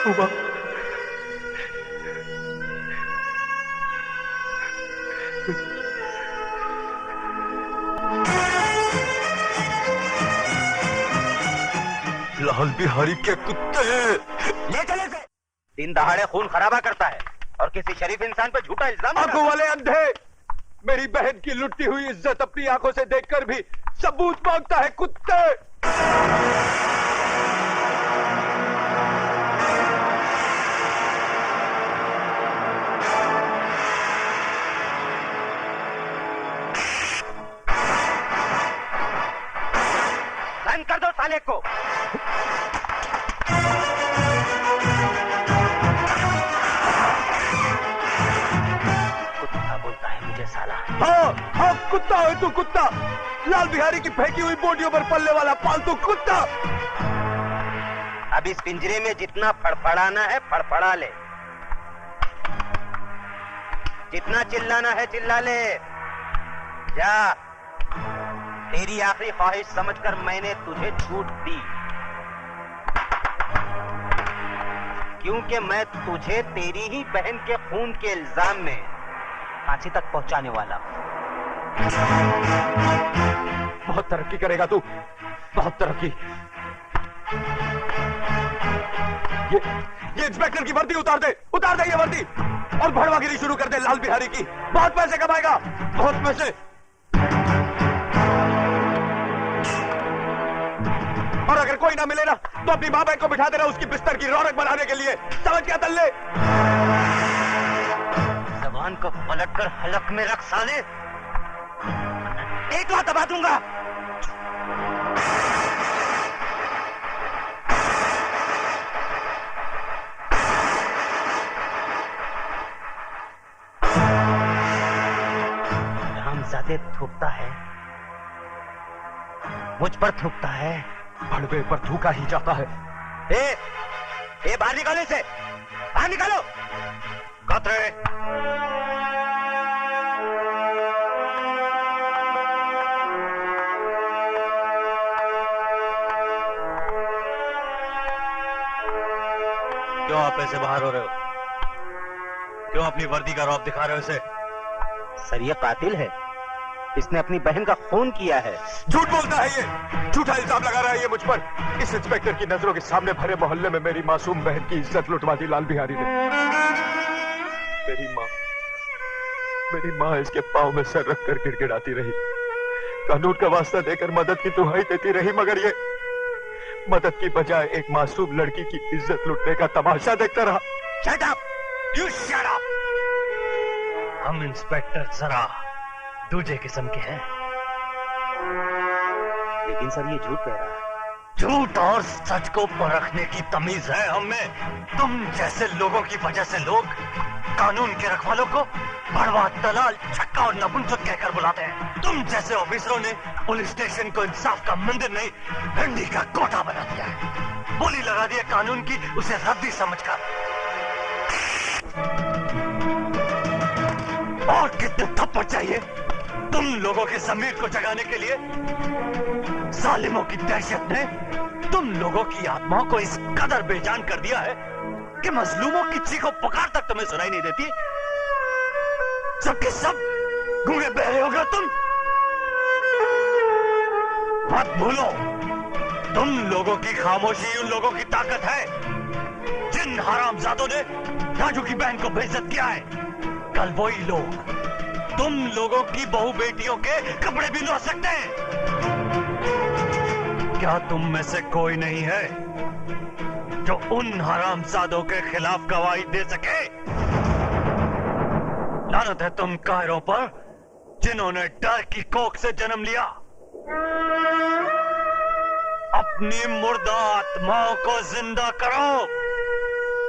उमा, लाल बिहारी के कुत्ते ले चले से। दिन दहाड़े खून खराबा करता है और किसी शरीफ इंसान पे झूठा इल्जाम। आंखों वाले अंधे, मेरी बहन की लुटती हुई इज्जत अपनी आंखों से देखकर भी सबूत मांगता है कुत्ते। बंद कर दो साले को। कुत्ता बोलता है मुझे साला। हाँ हाँ, कुत्ता है तू, कुत्ता। लाल बिहारी की फेंकी हुई बोटियों पर पलने वाला पालतू कुत्ता। अब इस पिंजरे में जितना फड़फड़ाना है फड़फड़ा ले, जितना चिल्लाना है चिल्ला ले। जा, तेरी आखिरी ख्वाहिश समझकर मैंने तुझे छूट दी, क्योंकि मैं तुझे तेरी ही बहन के खून के इल्जाम में फांसी तक पहुंचाने वाला हूं। बहुत तरक्की करेगा तू, बहुत तरक्की। ये इंस्पेक्टर की वर्दी उतार दे, उतार दे ये वर्दी, और भड़वागिरी शुरू कर दे लाल बिहारी की। बहुत पैसे कमाएगा, बहुत पैसे। और अगर कोई ना मिले ना तो अपनी माँ बहन को बिठा देना उसकी बिस्तर की रौनक बनाने के लिए। समझ गया तल्ले? जबान को पलट कर हलक में रख साले, एक बात दबा दूंगा। रामजादे थूकता है, मुझ पर थूकता है, भड़वे पर थूका ही जाता है। बाहर निकालो इसे, बाहर निकालो। कतरे क्यों आप ऐसे बाहर हो रहे हो? क्यों अपनी वर्दी का रौब दिखा रहे हो इसे? सर ये कातिल है, इसने अपनी बहन का खून किया है। झूठ बोलता है ये, झूठा इल्जाम लगा रहा है ये मुझ पर। इस इंस्पेक्टर की नजरों के सामने भरे मोहल्ले में मेरी मासूम बहन की इज्जत लुटवा दी लाल बिहारी ने। मेरी माँ इसके पांव में सर रखकर गिड़गिड़ाती रही, कानून का वास्ता देकर मदद की दुहाई देती रही, मगर ये मदद की बजाय एक मासूम लड़की की इज्जत लुटने का तमाशा देखता रहा। Shut up! You shut up! हम इंस्पेक्टर जरा दूसरे किस्म के हैं। लेकिन सर ये झूठ कह रहा है। झूठ और सच को परखने की तमीज है हम में। तुम जैसे लोगों की वजह से लोग कानून के रखवालों को भड़वा, दलाल, छक्का और नपुंसक कहकर बुलाते हैं। तुम जैसे ऑफिसरों ने पुलिस स्टेशन को इंसाफ का मंदिर नहीं, भिंडी का कोटा बना दिया है। बोली लगा दी है कानून की, उसे रद्दी समझकर। और कितने थप्पड़ चाहिए तुम लोगों के जमीर को जगाने के लिए? जालिमों की दहशत ने तुम लोगों की आत्माओं को इस कदर बेजान कर दिया है कि मजलूमों की चीखों पुकार तक तुम्हें सुनाई नहीं देती। सबके सब गूंगे बहरे हो गए तुम। मत भूलो, तुम लोगों की खामोशी उन लोगों की ताकत है जिन हरामजादों ने राजू की बहन को बेइज्जत किया है। कल वही लोग तुम लोगों की बहू बेटियों के कपड़े भी लौट सकते हैं। क्या तुम में से कोई नहीं है जो उन हरामजादों के खिलाफ गवाही दे सके? लानत है तुम कायरों पर जिन्होंने डर की कोख से जन्म लिया। अपनी मुर्दा आत्माओं को जिंदा करो।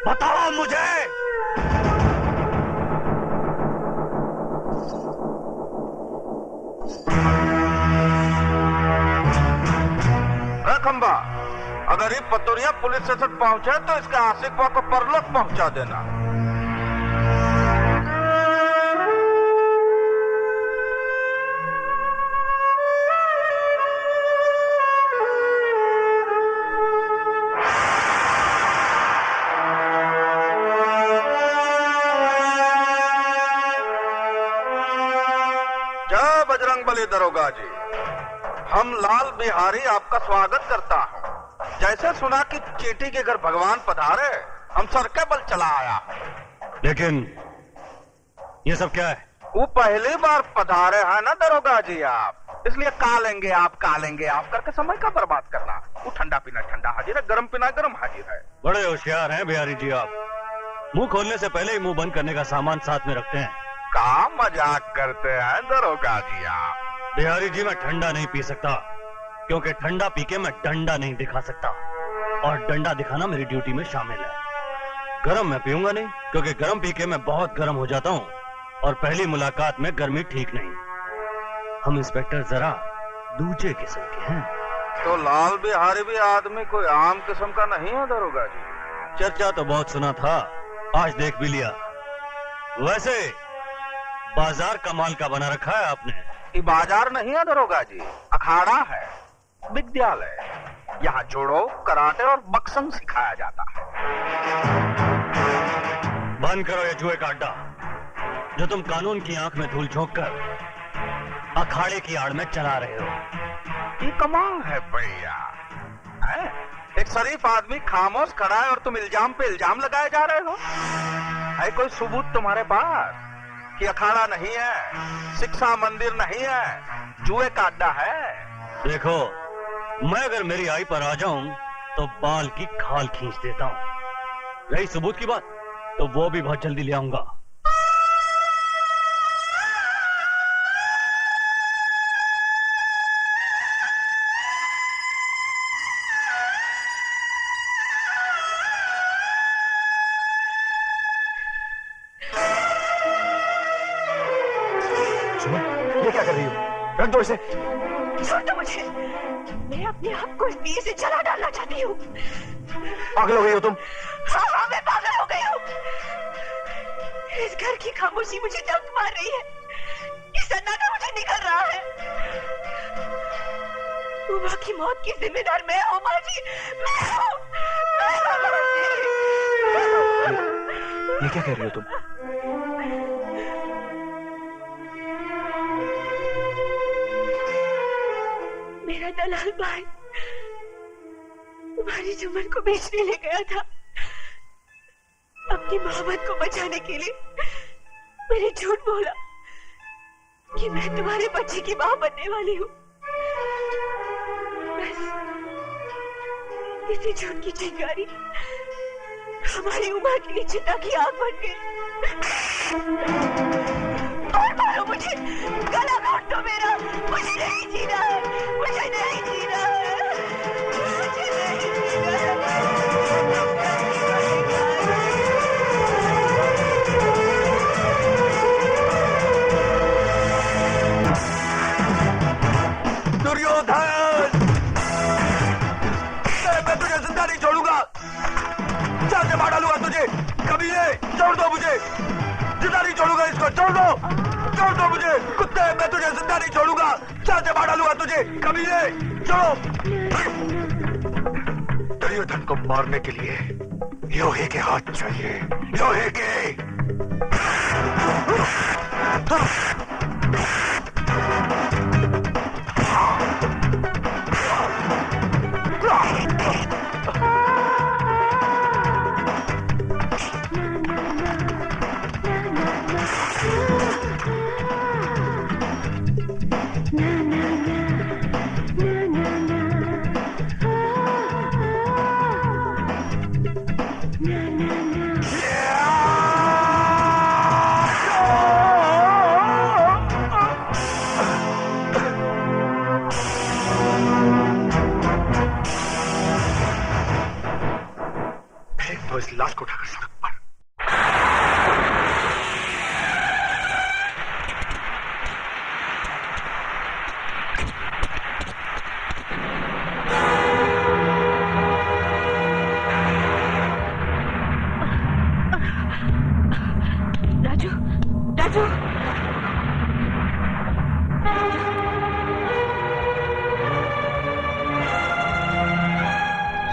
बताओ मुझे। खंबा, अगर ये पतोरिया पुलिस स्टेशन पहुंचे तो इसके आशिकवा को परलोक पहुंचा देना। बजरंगबली दरोगा जी, हम लाल बिहारी आपका स्वागत करता हूँ। जैसे सुना कि चींटी के घर भगवान पधारे, हम सर के बल चला आया हूँ। लेकिन ये सब क्या है? वो पहली बार पधारे हैं ना दरोगा जी आप, इसलिए कालेंगे आप करके समय का बर्बाद करना। वो ठंडा पीना ठंडा हाजिर है, गर्म पीना गर्म हाजिर है। बड़े होशियार हैं बिहारी जी आप। मुंह खोलने से पहले ही मुंह बंद करने का सामान साथ में रखते हैं। का मजाक करते हैं दरोगा जी आप? बिहारी जी मैं ठंडा नहीं पी सकता, क्योंकि ठंडा पी के मैं डंडा नहीं दिखा सकता, और डंडा दिखाना मेरी ड्यूटी में शामिल है। गरम मैं पीऊंगा नहीं, क्योंकि गरम पी के मैं बहुत गरम हो जाता हूँ, और पहली मुलाकात में गर्मी ठीक नहीं। हम इंस्पेक्टर जरा दूसरे किस्म के हैं। तो लाल बिहारी भी आदमी कोई आम किस्म का नहीं है दरोगा जी? चर्चा तो बहुत सुना था, आज देख भी लिया। वैसे बाजार कमाल का बना रखा है आपने। ये बाजार नहीं है दरोगा जी, अखाड़ा है, विद्यालय। यहाँ जोड़ो, कराटे और बक्संग सिखाया जाता है। बंद करो ये जुए का अड्डा, जो तुम कानून की आंख में धूल झोंक कर अखाड़े की आड़ में चला रहे हो। ये कमाल है भैया, एक शरीफ आदमी खामोश खड़ा है और तुम इल्जाम पे इल्जाम लगाए जा रहे हो। है कोई सबूत तुम्हारे पास कि अखाड़ा नहीं है, शिक्षा मंदिर नहीं है, जुए का अड्डा है? देखो, मैं अगर मेरी आई पर आ जाऊं तो बाल की खाल खींच देता हूं। रही सबूत की बात, तो वो भी बहुत जल्दी ले आऊंगा। ये क्या कर रही हो? रख दो इसे। छोड़ दो मुझे, मैं अपने आप को इस दिए से जला डालना चाहती हूँ। पागल हो गई हो तुम? हाँ, मैं पागल हो गई हूँ। इस घर की खामोशी मुझे डंक मार रही है, ये सन्नाटा मुझे निकल रहा है। उमा की मौत की जिम्मेदार मैं हूँ माँ जी, मैं हूँ। ये क्या कह रही हो तुम? मेरा दलाल भाई तुम्हारी चमन को बेचने ले गया था। अपनी मोहब्बत को बचाने के लिए मैंने झूठ बोला कि मैं तुम्हारे बच्चे की मां बनने वाली हूँ। बस इसी झूठ की चिंगारी हमारी उम्र की चिता की आग बन गई। और मारो मुझे, गला काट दो मेरा, मुझे नहीं जीना है, मुझे नहीं जीना है, मुझे नहीं जीना है। दुर्योधन, मैं तुझे जिंदा नहीं छोड़ूंगा। जान से मार डालूंगा तुझे। कमीने, छोड़ दो मुझे, जिंदा नहीं छोड़ूंगा इसको। छोड़ दो मुझे कुत्ते, मैं तुझे जिंदा नहीं छोड़ूंगा। जान से मार डालूंगा तुझे। कमीने, छोड़ो। दुर्योधन को मारने के लिए लोहे के हाथ चाहिए, लोहे के। तो इस लाश को उठाकर सड़क पर। Raju, Raju,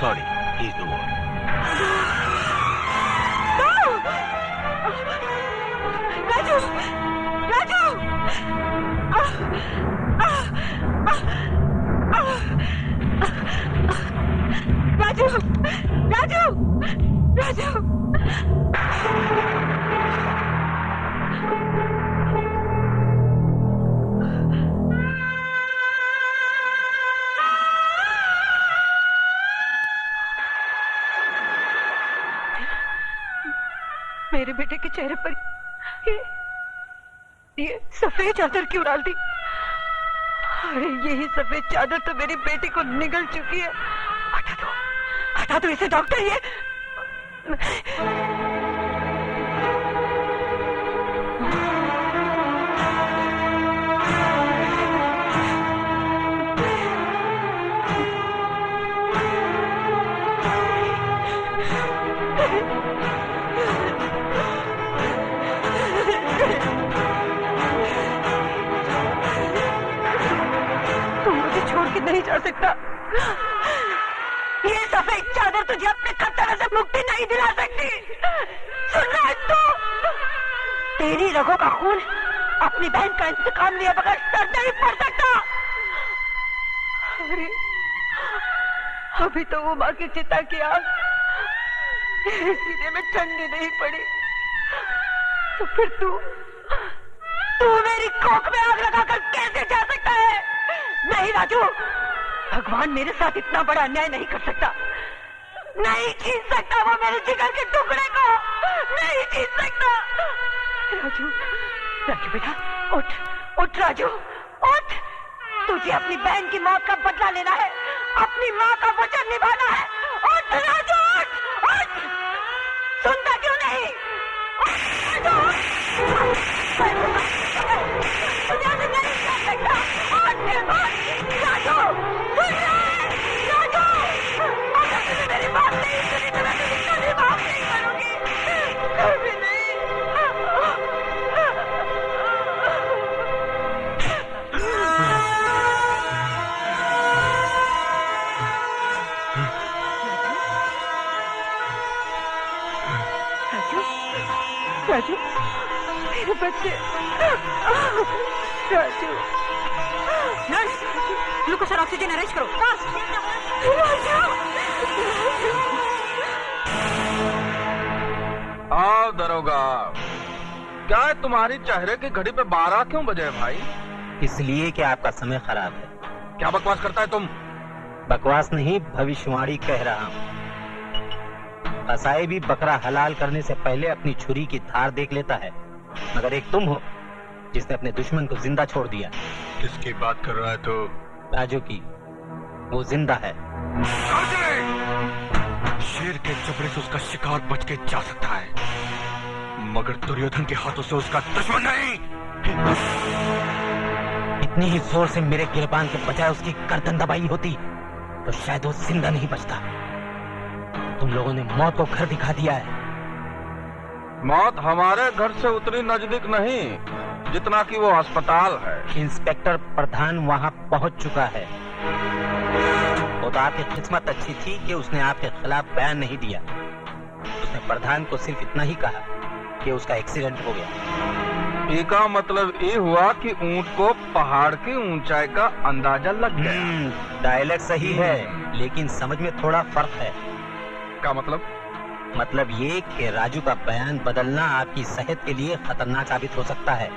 sorry, he is the one. Raju, Raju, Raju, Raju. मेरे बेटे के चेहरे पर ये सफेद चादर क्यों डाल दी? अरे यही सफेद चादर तो मेरी बेटी को निगल चुकी है। हटा दो इसे डॉक्टर। ये नहीं जा सकता। ये सफेद चादर तुझे अपने खतरे से मुक्ति नहीं दिला सकती। सुन रहा है तू? तेरी रगों का खून अपनी बहन का इंतकाम लिए बगैर सर नहीं पड़ सकता। अरे अभी तो वो माँ की चिता की आग सीने में ठंडी नहीं पड़ी, तो फिर तू मेरी कोख में आग लगाकर कैसे जा सकता है? नहीं राजू, भगवान मेरे साथ इतना बड़ा अन्याय नहीं कर सकता। नहीं छीन सकता वो मेरे जिगर के टुकड़े को, नहीं छीन सकता। राजू, राजू बेटा उठ राजू उठ। तुझे अपनी बहन की मौत का बदला लेना है, अपनी माँ का वचन निभाना है। उठ राजू उठ। सुनता क्यों नहीं? मेरी बात नहीं सुनी तो मैं तुझे कभी माफ नहीं करूंगी, कभी नहीं। राजू, मेरे बच्चे। राजू, नर्स, ग्लूकोज और ऑक्सीजन अरेंज करो। आओ दरोगा, क्या है तुम्हारी चेहरे की घड़ी पे 12 क्यों बजे भाई? इसलिए कि आपका समय खराब है। क्या बकवास करता है तुम? बकवास नहीं, भविष्यवाणी कह रहा हूँ। कसाई भी बकरा हलाल करने से पहले अपनी छुरी की धार देख लेता है, मगर एक तुम हो जिसने अपने दुश्मन को जिंदा छोड़ दिया। किसकी बात कर रहा है तो? राजू की। वो जिंदा है। शेर के जबड़े से उसका शिकार बच के जा सकता है, मगर दुर्योधन के हाथों से उसका दुश्मन नहीं। इतनी ही जोर से मेरे गिरबान के बजाय उसकी गर्दन दबाई होती तो शायद वो जिंदा नहीं बचता। तुम लोगों ने मौत को घर दिखा दिया है। मौत हमारे घर से उतनी नजदीक नहीं जितना कि वो अस्पताल है। इंस्पेक्टर प्रधान वहां पहुंच चुका है। वो तो आपकी किस्मत अच्छी थी कि उसने आपके खिलाफ बयान नहीं दिया। उसने प्रधान को सिर्फ इतना ही कहा कि उसका एक्सीडेंट हो गया। इसका मतलब ये हुआ कि ऊंट को पहाड़ की ऊंचाई का अंदाजा लग गया। डायलॉग सही है, लेकिन समझ में थोड़ा फर्क है। क्या मतलब? मतलब ये कि राजू का बयान बदलना आपकी सेहत के लिए खतरनाक साबित हो सकता है।